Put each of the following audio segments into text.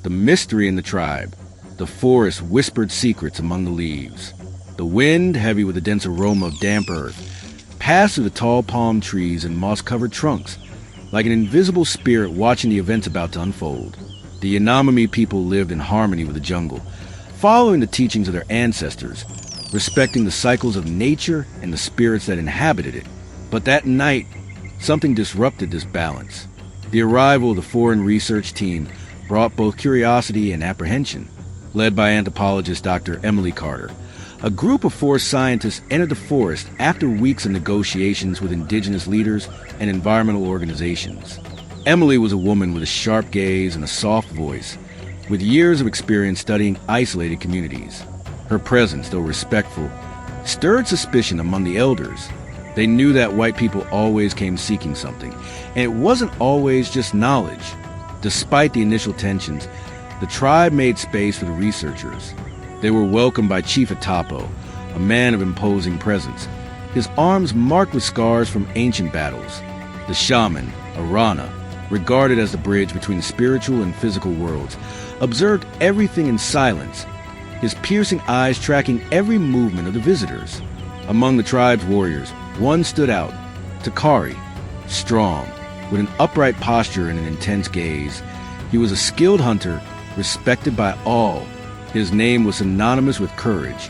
The mystery in the tribe. The forest whispered secrets among the leaves. The wind, heavy with a dense aroma of damp earth, passed through the tall palm trees and moss-covered trunks, like an invisible spirit watching the events about to unfold. The Yanomami people lived in harmony with the jungle, following the teachings of their ancestors, respecting the cycles of nature and the spirits that inhabited it. But that night, something disrupted this balance. The arrival of the foreign research team brought both curiosity and apprehension. Led by anthropologist Dr. Emily Carter, a group of 4 scientists entered the forest after weeks of negotiations with indigenous leaders and environmental organizations. Emily was a woman with a sharp gaze and a soft voice, with years of experience studying isolated communities. Her presence, though respectful, stirred suspicion among the elders. They knew that white people always came seeking something, and it wasn't always just knowledge. Despite the initial tensions, the tribe made space for the researchers. They were welcomed by Chief Atapo, a man of imposing presence, his arms marked with scars from ancient battles. The shaman, Arana, regarded as the bridge between the spiritual and physical worlds, observed everything in silence, his piercing eyes tracking every movement of the visitors. Among the tribe's warriors, one stood out, Tukari, strong, with an upright posture and an intense gaze. He was a skilled hunter, respected by all. His name was synonymous with courage,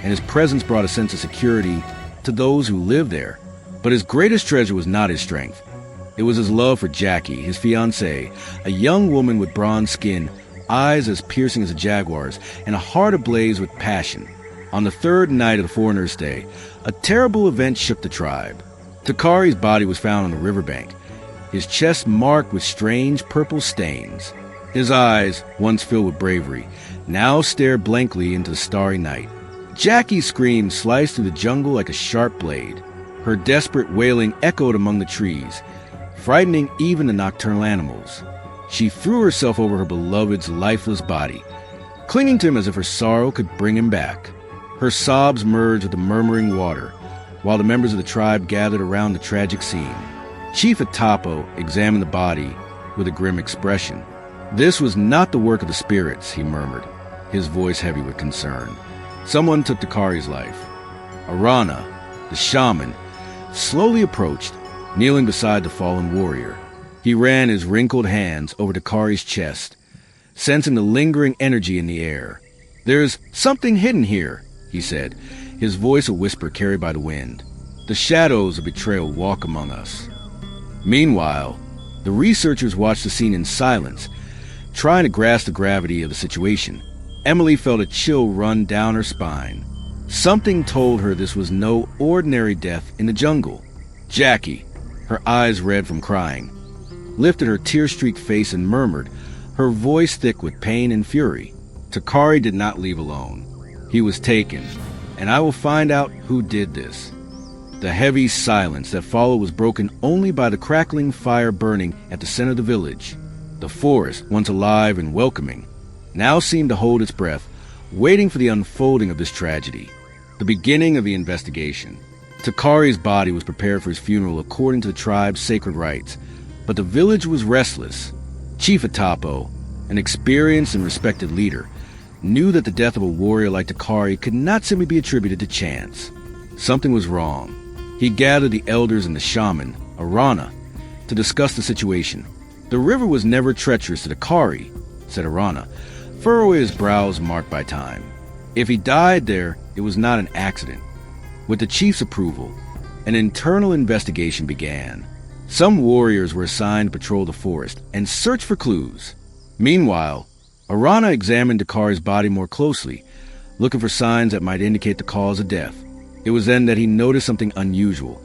and his presence brought a sense of security to those who lived there. But his greatest treasure was not his strength. It was his love for Jackie, his fiancée, a young woman with bronze skin, eyes as piercing as a jaguar's, and a heart ablaze with passion. On the 3rd night of the foreigner's stay, a terrible event shook the tribe. Tukari's body was found on the riverbank, his chest marked with strange purple stains. His eyes, once filled with bravery, now stared blankly into the starry night. Jackie's scream sliced through the jungle like a sharp blade. Her desperate wailing echoed among the trees, frightening even the nocturnal animals. She threw herself over her beloved's lifeless body, clinging to him as if her sorrow could bring him back. Her sobs merged with the murmuring water, while the members of the tribe gathered around the tragic scene. Chief Atapo examined the body with a grim expression. "This was not the work of the spirits," he murmured, his voice heavy with concern. "Someone took Tukari's life." Arana, the shaman, slowly approached, kneeling beside the fallen warrior. He ran his wrinkled hands over Tukari's chest, sensing the lingering energy in the air. "There's something hidden here," he said, his voice a whisper carried by the wind. "The shadows of betrayal walk among us." Meanwhile, the researchers watched the scene in silence, trying to grasp the gravity of the situation. Emily felt a chill run down her spine. Something told her this was no ordinary death in the jungle. Jackie, her eyes red from crying, lifted her tear-streaked face and murmured, her voice thick with pain and fury, "Tukari did not leave alone. He was taken, and I will find out who did this." The heavy silence that followed was broken only by the crackling fire burning at the center of the village. The forest, once alive and welcoming, now seemed to hold its breath, waiting for the unfolding of this tragedy. The beginning of the investigation. Tukari's body was prepared for his funeral according to the tribe's sacred rites, but the village was restless. Chief Atapo, an experienced and respected leader, knew that the death of a warrior like Tukari could not simply be attributed to chance. Something was wrong. He gathered the elders and the shaman, Arana, to discuss the situation. "The river was never treacherous to Tukari," said Arana, furrowing his brows marked by time. "If he died there, it was not an accident." With the chief's approval, an internal investigation began. Some warriors were assigned to patrol the forest and search for clues. Meanwhile, Arana examined Tukari's body more closely, looking for signs that might indicate the cause of death. It was then that he noticed something unusual.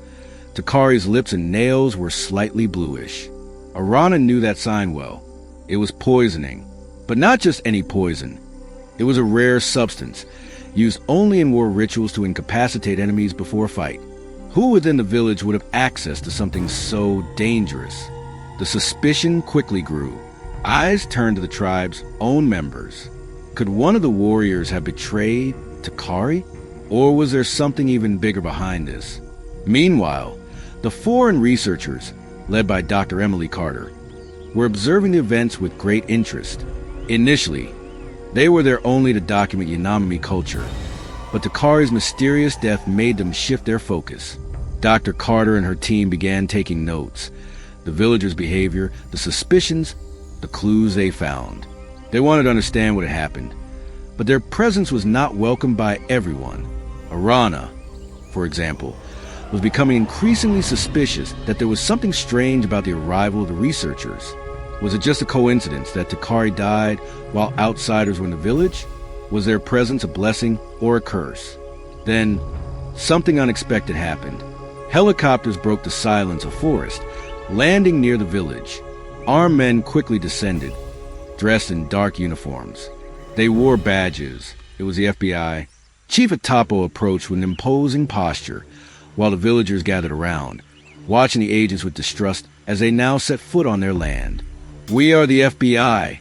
Tukari's lips and nails were slightly bluish. Arana knew that sign well. It was poisoning, but not just any poison. It was a rare substance, used only in war rituals to incapacitate enemies before a fight. Who within the village would have access to something so dangerous? The suspicion quickly grew. Eyes turned to the tribe's own members. Could one of the warriors have betrayed Tukari? Or was there something even bigger behind this? Meanwhile, the foreign researchers, led by Dr. Emily Carter, were observing the events with great interest. Initially, they were there only to document Yanomami culture, but Tukari's mysterious death made them shift their focus. Dr. Carter and her team began taking notes. The villagers' behavior, the suspicions, the clues they found. They wanted to understand what had happened, but their presence was not welcomed by everyone. Arana, for example, was becoming increasingly suspicious that there was something strange about the arrival of the researchers. Was it just a coincidence that Tukari died while outsiders were in the village? Was their presence a blessing or a curse? Then, something unexpected happened. Helicopters broke the silence of forest, landing near the village. Armed men quickly descended, dressed in dark uniforms. They wore badges. It was the FBI. Chief Atapo approached with an imposing posture, while the villagers gathered around, watching the agents with distrust as they now set foot on their land. "We are the FBI,"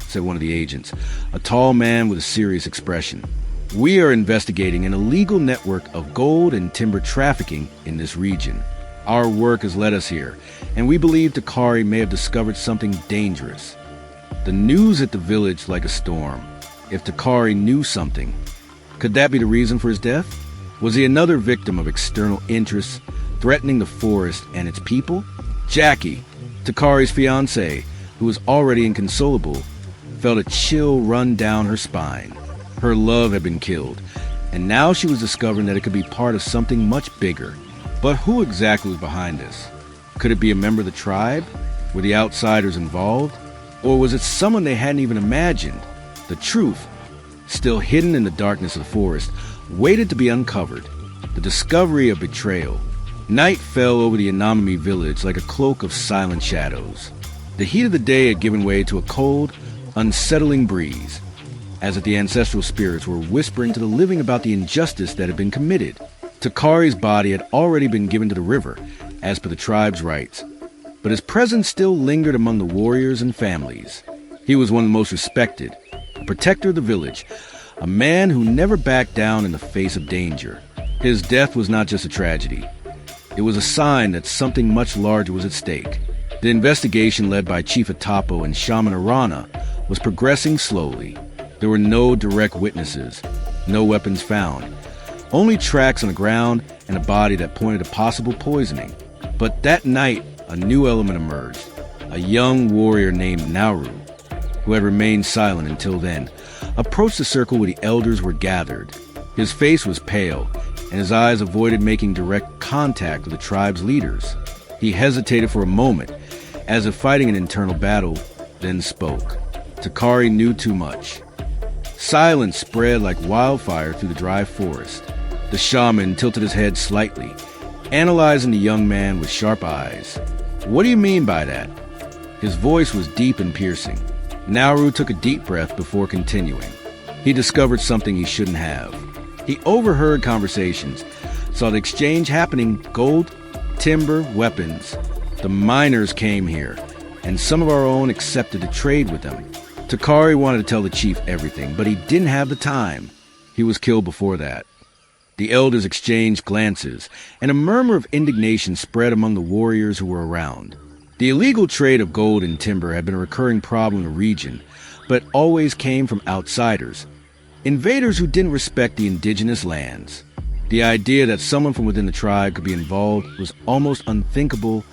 said one of the agents, a tall man with a serious expression. "We are investigating an illegal network of gold and timber trafficking in this region. Our work has led us here, and we believe Tukari may have discovered something dangerous." The news hit the village like a storm. If Tukari knew something, could that be the reason for his death? Was he another victim of external interests threatening the forest and its people? Jackie, Tukari's fiancée, who was already inconsolable, felt a chill run down her spine. Her love had been killed, and now she was discovering that it could be part of something much bigger. But who exactly was behind this? Could it be a member of the tribe? Were the outsiders involved? Or was it someone they hadn't even imagined? The truth, still hidden in the darkness of the forest, waited to be uncovered. The discovery of betrayal. Night fell over the Yanomami village like a cloak of silent shadows. The heat of the day had given way to a cold, unsettling breeze, as if the ancestral spirits were whispering to the living about the injustice that had been committed. Tukari's body had already been given to the river, as per the tribe's rights, but his presence still lingered among the warriors and families. He was one of the most respected, a protector of the village, a man who never backed down in the face of danger. His death was not just a tragedy. It was a sign that something much larger was at stake. The investigation led by Chief Atapo and Shaman Arana was progressing slowly. There were no direct witnesses, no weapons found, only tracks on the ground and a body that pointed to possible poisoning. But that night, a new element emerged. A young warrior named Nauru, who had remained silent until then, approached the circle where the elders were gathered. His face was pale, and his eyes avoided making direct contact with the tribe's leaders. He hesitated for a moment, as if fighting an internal battle, then spoke. Tukari knew too much. Silence spread like wildfire through the dry forest. The shaman tilted his head slightly, analyzing the young man with sharp eyes. "What do you mean by that?" His voice was deep and piercing. Nauru took a deep breath before continuing. He discovered something he shouldn't have. He overheard conversations, saw the exchange happening: gold, timber, weapons. The miners came here, and some of our own accepted to trade with them. Tukari wanted to tell the chief everything, but he didn't have the time. He was killed before that. The elders exchanged glances, and a murmur of indignation spread among the warriors who were around. The illegal trade of gold and timber had been a recurring problem in the region, but always came from outsiders, invaders who didn't respect the indigenous lands. The idea that someone from within the tribe could be involved was almost unthinkable,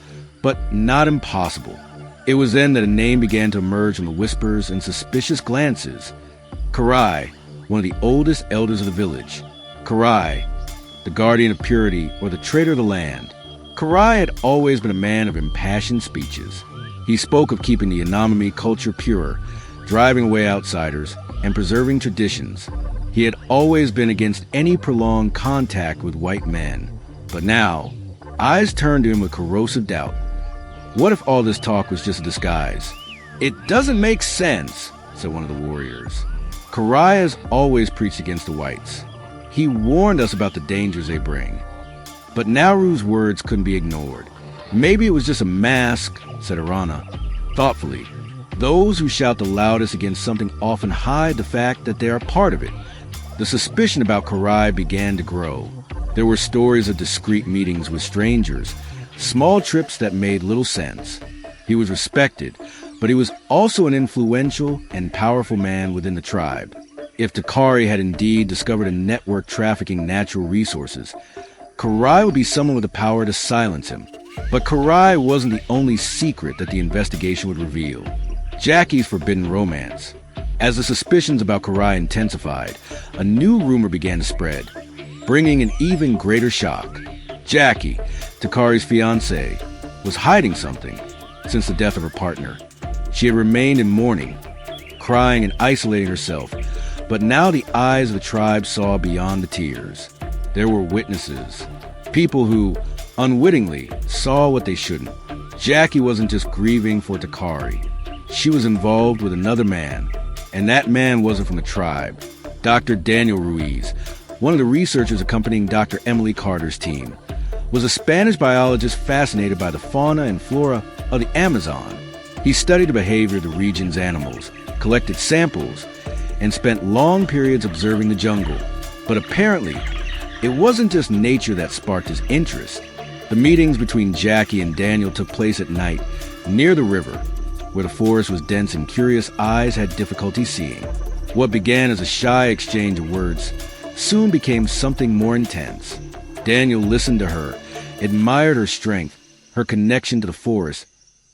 but not impossible. It was then that a name began to emerge from the whispers and suspicious glances. Karai, one of the oldest elders of the village. Karai, the guardian of purity or the traitor of the land. Karai had always been a man of impassioned speeches. He spoke of keeping the Yanomami culture pure, driving away outsiders, and preserving traditions. He had always been against any prolonged contact with white men. But now, eyes turned to him with corrosive doubt. What if all this talk was just a disguise? "It doesn't make sense," said one of the warriors. "Karai has always preached against the whites. He warned us about the dangers they bring." But Nauru's words couldn't be ignored. "Maybe it was just a mask," said Arana, thoughtfully. "Those who shout the loudest against something often hide the fact that they are part of it." The suspicion about Karai began to grow. There were stories of discreet meetings with strangers, small trips that made little sense. He was respected, but he was also an influential and powerful man within the tribe. If Tukari had indeed discovered a network trafficking natural resources, Karai would be someone with the power to silence him. But Karai wasn't the only secret that the investigation would reveal. Jackie's forbidden romance. As the suspicions about Karai intensified, a new rumor began to spread, bringing an even greater shock. Jackie, Tukari's fiancée, was hiding something since the death of her partner. She had remained in mourning, crying and isolating herself, but now the eyes of the tribe saw beyond the tears. There were witnesses, people who, unwittingly, saw what they shouldn't. Jackie wasn't just grieving for Tukari. She was involved with another man, and that man wasn't from the tribe. Dr. Daniel Ruiz, one of the researchers accompanying Dr. Emily Carter's team, was a Spanish biologist fascinated by the fauna and flora of the Amazon. He studied the behavior of the region's animals, collected samples, and spent long periods observing the jungle. But apparently, it wasn't just nature that sparked his interest. The meetings between Jackie and Daniel took place at night, near the river, where the forest was dense and curious eyes had difficulty seeing. What began as a shy exchange of words soon became something more intense. Daniel listened to her, admired her strength, her connection to the forest,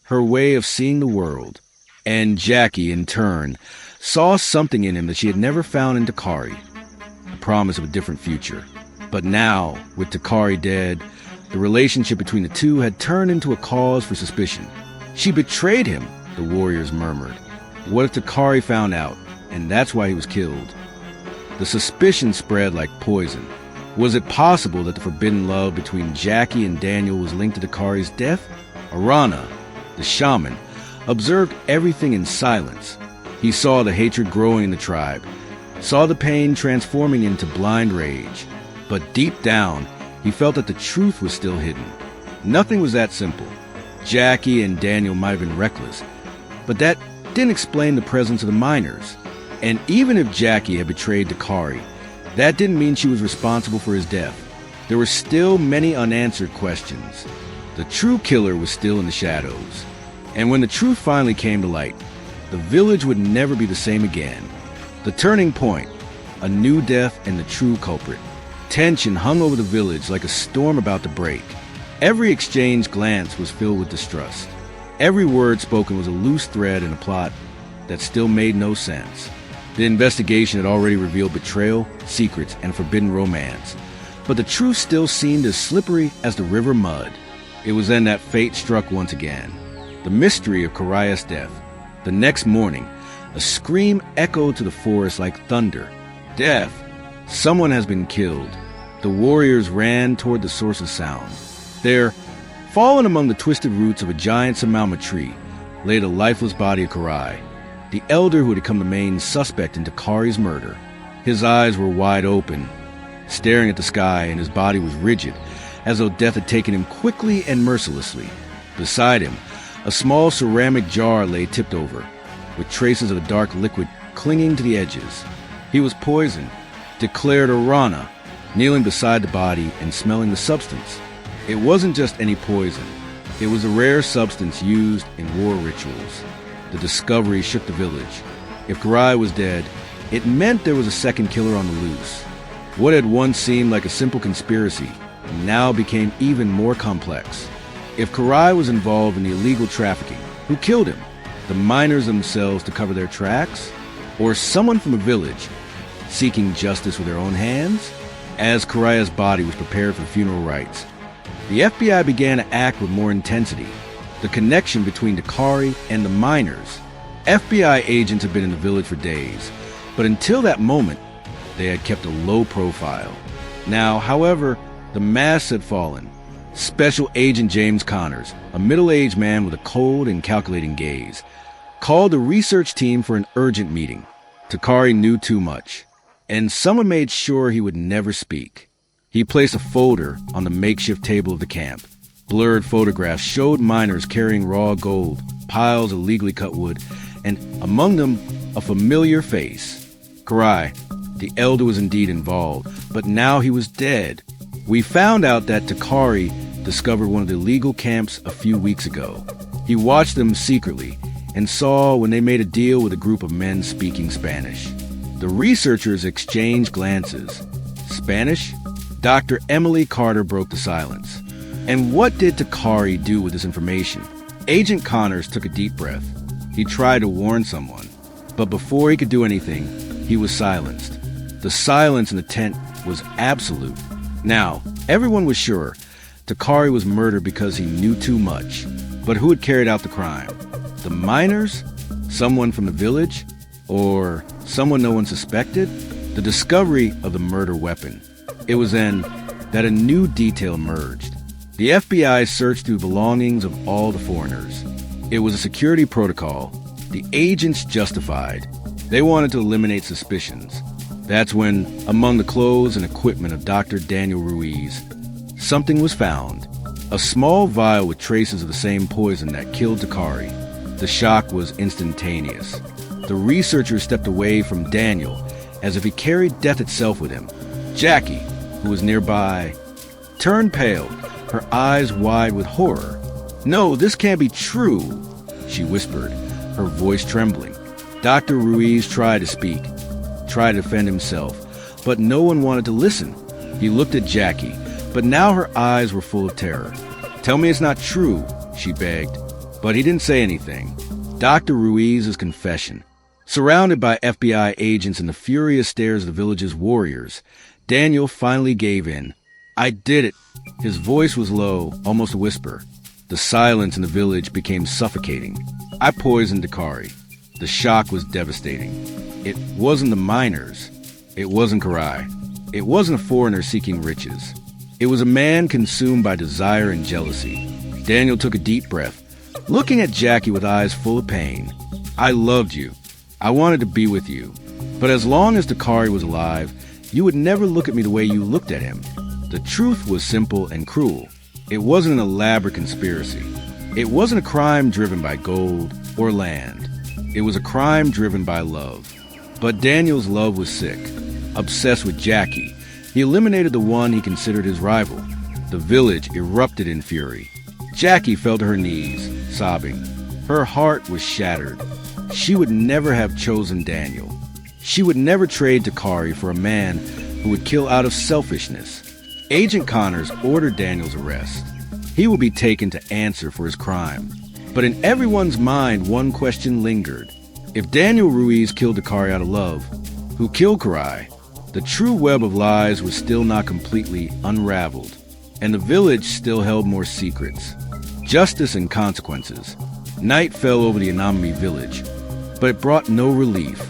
her way of seeing the world. And Jackie, in turn, saw something in him that she had never found in Tukari, the promise of a different future. But now, with Tukari dead, the relationship between the two had turned into a cause for suspicion. She betrayed him, the warriors murmured. What if Tukari found out, and that's why he was killed? The suspicion spread like poison. Was it possible that the forbidden love between Jackie and Daniel was linked to Tukari's death? Arana, the shaman, observed everything in silence. He saw the hatred growing in the tribe, saw the pain transforming into blind rage. But deep down, he felt that the truth was still hidden. Nothing was that simple. Jackie and Daniel might have been reckless, but that didn't explain the presence of the miners. And even if Jackie had betrayed Tukari, that didn't mean she was responsible for his death. There were still many unanswered questions. The true killer was still in the shadows. And when the truth finally came to light, the village would never be the same again. The turning point, a new death and the true culprit. Tension hung over the village like a storm about to break. Every exchanged glance was filled with distrust. Every word spoken was a loose thread in a plot that still made no sense. The investigation had already revealed betrayal, secrets, and forbidden romance. But the truth still seemed as slippery as the river mud. It was then that fate struck once again. The mystery of Karai's death. The next morning, a scream echoed to the forest like thunder. Death! Someone has been killed. The warriors ran toward the source of sound. There, fallen among the twisted roots of a giant samama tree, lay the lifeless body of Karai, the elder who had become the main suspect in Tukari's murder. His eyes were wide open, staring at the sky, and his body was rigid, as though death had taken him quickly and mercilessly. Beside him, a small ceramic jar lay tipped over, with traces of a dark liquid clinging to the edges. He was poisoned, declared Arana, kneeling beside the body and smelling the substance. It wasn't just any poison. It was a rare substance used in war rituals. The discovery shook the village. If Karai was dead, it meant there was a second killer on the loose. What had once seemed like a simple conspiracy now became even more complex. If Karai was involved in the illegal trafficking, who killed him? The miners themselves to cover their tracks? Or someone from a village seeking justice with their own hands? As Karai's body was prepared for funeral rites, the FBI began to act with more intensity. The connection between Tukari and the miners. FBI agents had been in the village for days, but until that moment, they had kept a low profile. Now, however, the mask had fallen. Special Agent James Connors, a middle-aged man with a cold and calculating gaze, called the research team for an urgent meeting. Tukari knew too much, and someone made sure he would never speak. He placed a folder on the makeshift table of the camp. Blurred photographs showed miners carrying raw gold, piles of legally cut wood, and among them, a familiar face. Karai, the elder, was indeed involved, but now he was dead. We found out that Tukari discovered one of the illegal camps a few weeks ago. He watched them secretly, and saw when they made a deal with a group of men speaking Spanish. The researchers exchanged glances. Spanish? Dr. Emily Carter broke the silence. And what did Tukari do with this information? Agent Connors took a deep breath. He tried to warn someone, but before he could do anything, he was silenced. The silence in the tent was absolute. Now, everyone was sure Tukari was murdered because he knew too much. But who had carried out the crime? The miners? Someone from the village? Or someone no one suspected? The discovery of the murder weapon. It was then that a new detail emerged. The FBI searched through belongings of all the foreigners. It was a security protocol. The agents justified. They wanted to eliminate suspicions. That's when, among the clothes and equipment of Dr. Daniel Ruiz, something was found. A small vial with traces of the same poison that killed Tukari. The shock was instantaneous. The researchers stepped away from Daniel as if he carried death itself with him. Jackie, who was nearby, turned pale, her eyes wide with horror. "No, this can't be true," she whispered, her voice trembling. Dr. Ruiz tried to speak, tried to defend himself, but no one wanted to listen. He looked at Jackie, but now her eyes were full of terror. "Tell me it's not true," she begged, but he didn't say anything. Dr. Ruiz's confession. Surrounded by FBI agents and the furious stares of the village's warriors, Daniel finally gave in. "I did it." His voice was low, almost a whisper. The silence in the village became suffocating. "I poisoned Tukari." The shock was devastating. It wasn't the miners. It wasn't Karai. It wasn't a foreigner seeking riches. It was a man consumed by desire and jealousy. Daniel took a deep breath, looking at Jackie with eyes full of pain. "I loved you. I wanted to be with you. But as long as Tukari was alive, you would never look at me the way you looked at him." The truth was simple and cruel. It wasn't an elaborate conspiracy. It wasn't a crime driven by gold or land. It was a crime driven by love. But Daniel's love was sick. Obsessed with Jackie, he eliminated the one he considered his rival. The village erupted in fury. Jackie fell to her knees, sobbing. Her heart was shattered. She would never have chosen Daniel. She would never trade Tukari for a man who would kill out of selfishness. Agent Connors ordered Daniel's arrest. He would be taken to answer for his crime. But in everyone's mind, one question lingered. If Daniel Ruiz killed Tukari out of love, who killed Karai? The true web of lies was still not completely unraveled, and the village still held more secrets. Justice and consequences. Night fell over the Anomami village, but it brought no relief.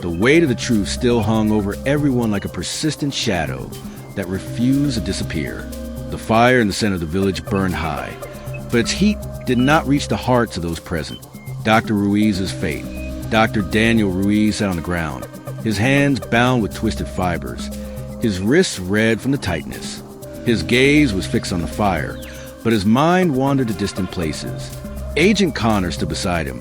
The weight of the truth still hung over everyone like a persistent shadow that refused to disappear. The fire in the center of the village burned high, but its heat did not reach the hearts of those present. Dr. Ruiz's fate. Dr. Daniel Ruiz sat on the ground, his hands bound with twisted fibers, his wrists red from the tightness. His gaze was fixed on the fire, but his mind wandered to distant places. Agent Connor stood beside him,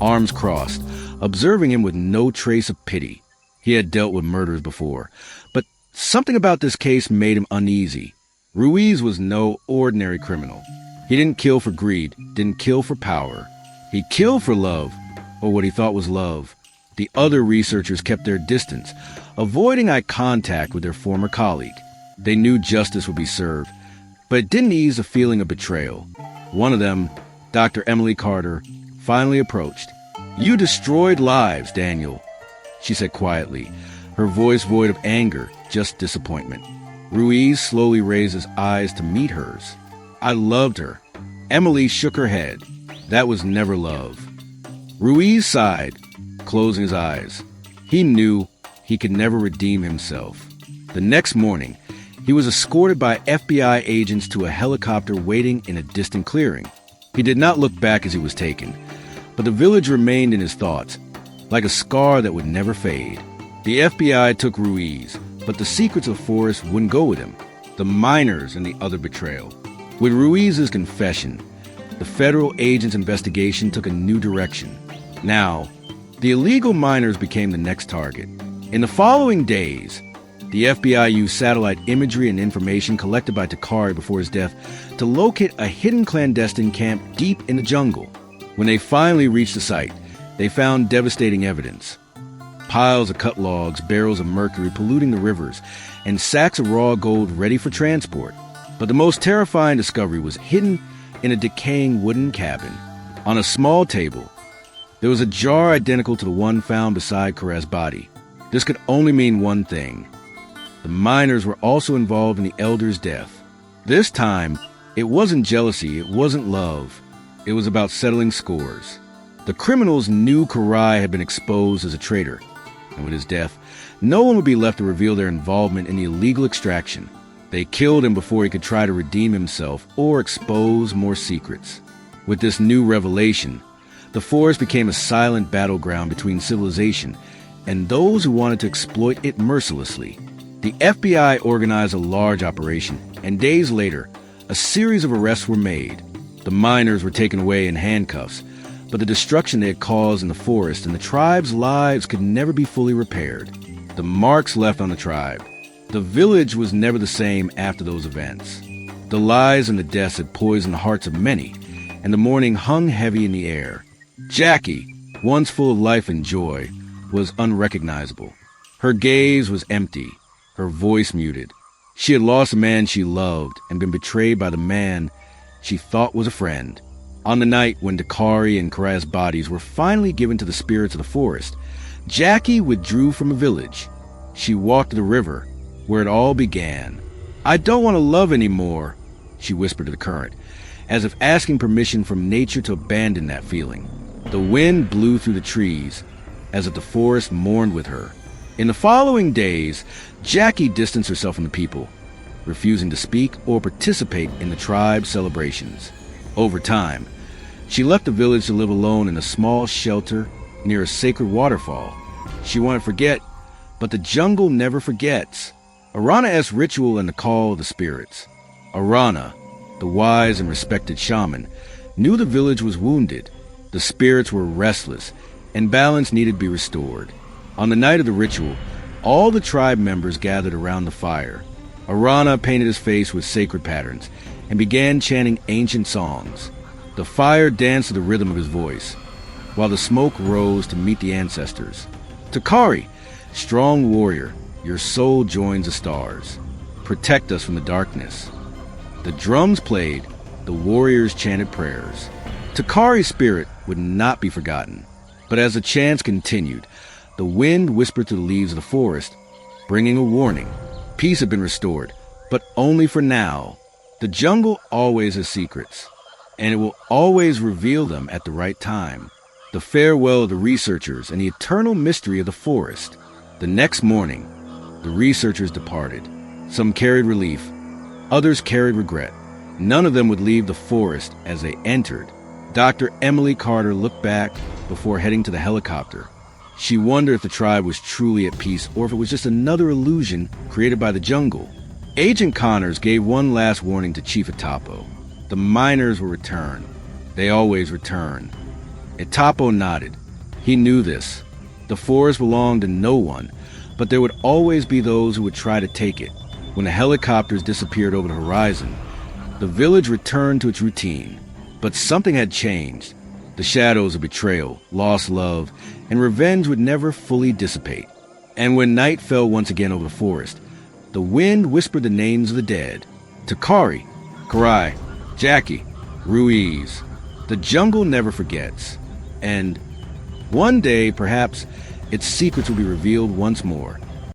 arms crossed, observing him with no trace of pity. He had dealt with murders before, but something about this case made him uneasy. Ruiz was no ordinary criminal. He didn't kill for greed, didn't kill for power. He killed for love, or what he thought was love. The other researchers kept their distance, avoiding eye contact with their former colleague. They knew justice would be served, but it didn't ease the feeling of betrayal. One of them, Dr. Emily Carter, finally approached. "You destroyed lives, Daniel," she said quietly, her voice void of anger, just disappointment. Ruiz slowly raised his eyes to meet hers. "I loved her." Emily shook her head. "That was never love." Ruiz sighed, closing his eyes. He knew he could never redeem himself. The next morning, he was escorted by FBI agents to a helicopter waiting in a distant clearing. He did not look back as he was taken, but the village remained in his thoughts, like a scar that would never fade. The FBI took Ruiz, but the secrets of the forest wouldn't go with him. The miners and the other betrayal. With Ruiz's confession, the federal agent's investigation took a new direction. Now, the illegal miners became the next target. In the following days, the FBI used satellite imagery and information collected by Tukari before his death to locate a hidden clandestine camp deep in the jungle. When they finally reached the site, they found devastating evidence. Piles of cut logs, barrels of mercury polluting the rivers, and sacks of raw gold ready for transport. But the most terrifying discovery was hidden in a decaying wooden cabin. On a small table, there was a jar identical to the one found beside Corrèz's body. This could only mean one thing. The miners were also involved in the elder's death. This time, it wasn't jealousy, it wasn't love. It was about settling scores. The criminals knew Tukari had been exposed as a traitor, and with his death, no one would be left to reveal their involvement in the illegal extraction. They killed him before he could try to redeem himself or expose more secrets. With this new revelation, the forest became a silent battleground between civilization and those who wanted to exploit it mercilessly. The FBI organized a large operation, and days later, a series of arrests were made. The miners were taken away in handcuffs, but the destruction they had caused in the forest and the tribe's lives could never be fully repaired. The marks left on the tribe. The village was never the same after those events. The lies and the deaths had poisoned the hearts of many, and the mourning hung heavy in the air. Jackie, once full of life and joy, was unrecognizable. Her gaze was empty, her voice muted. She had lost a man she loved and been betrayed by the man she thought was a friend. On the night when Tukari and Corrèz's bodies were finally given to the spirits of the forest, Jackie withdrew from a village. She walked to the river, where it all began. "I don't want to love anymore," she whispered to the current, as if asking permission from nature to abandon that feeling. The wind blew through the trees, as if the forest mourned with her. In the following days, Jackie distanced herself from the people, refusing to speak or participate in the tribe's celebrations. Over time, she left the village to live alone in a small shelter near a sacred waterfall. She wanted to forget, but the jungle never forgets. Arana's ritual and the call of the spirits. Arana, the wise and respected shaman, knew the village was wounded. The spirits were restless, and balance needed to be restored. On the night of the ritual, all the tribe members gathered around the fire. Arana painted his face with sacred patterns and began chanting ancient songs. The fire danced to the rhythm of his voice, while the smoke rose to meet the ancestors. "Tukari, strong warrior, your soul joins the stars. Protect us from the darkness." The drums played, the warriors chanted prayers. Tukari's spirit would not be forgotten. But as the chants continued, the wind whispered through the leaves of the forest, bringing a warning. Peace had been restored, but only for now. The jungle always has secrets, and it will always reveal them at the right time. The farewell of the researchers and the eternal mystery of the forest. The next morning, the researchers departed. Some carried relief, others carried regret. None of them would leave the forest as they entered. Dr. Emily Carter looked back before heading to the helicopter. She wondered if the tribe was truly at peace or if it was just another illusion created by the jungle. Agent Connors gave one last warning to Chief Etapo. The miners will return. They always return. Etapo nodded. He knew this. The forest belonged to no one, but there would always be those who would try to take it. When the helicopters disappeared over the horizon, the village returned to its routine. But something had changed. The shadows of betrayal, lost love, and revenge would never fully dissipate. And when night fell once again over the forest, the wind whispered the names of the dead. Tukari, Tukari, Jackie, Ruiz. The jungle never forgets. And one day, perhaps, its secrets will be revealed once more.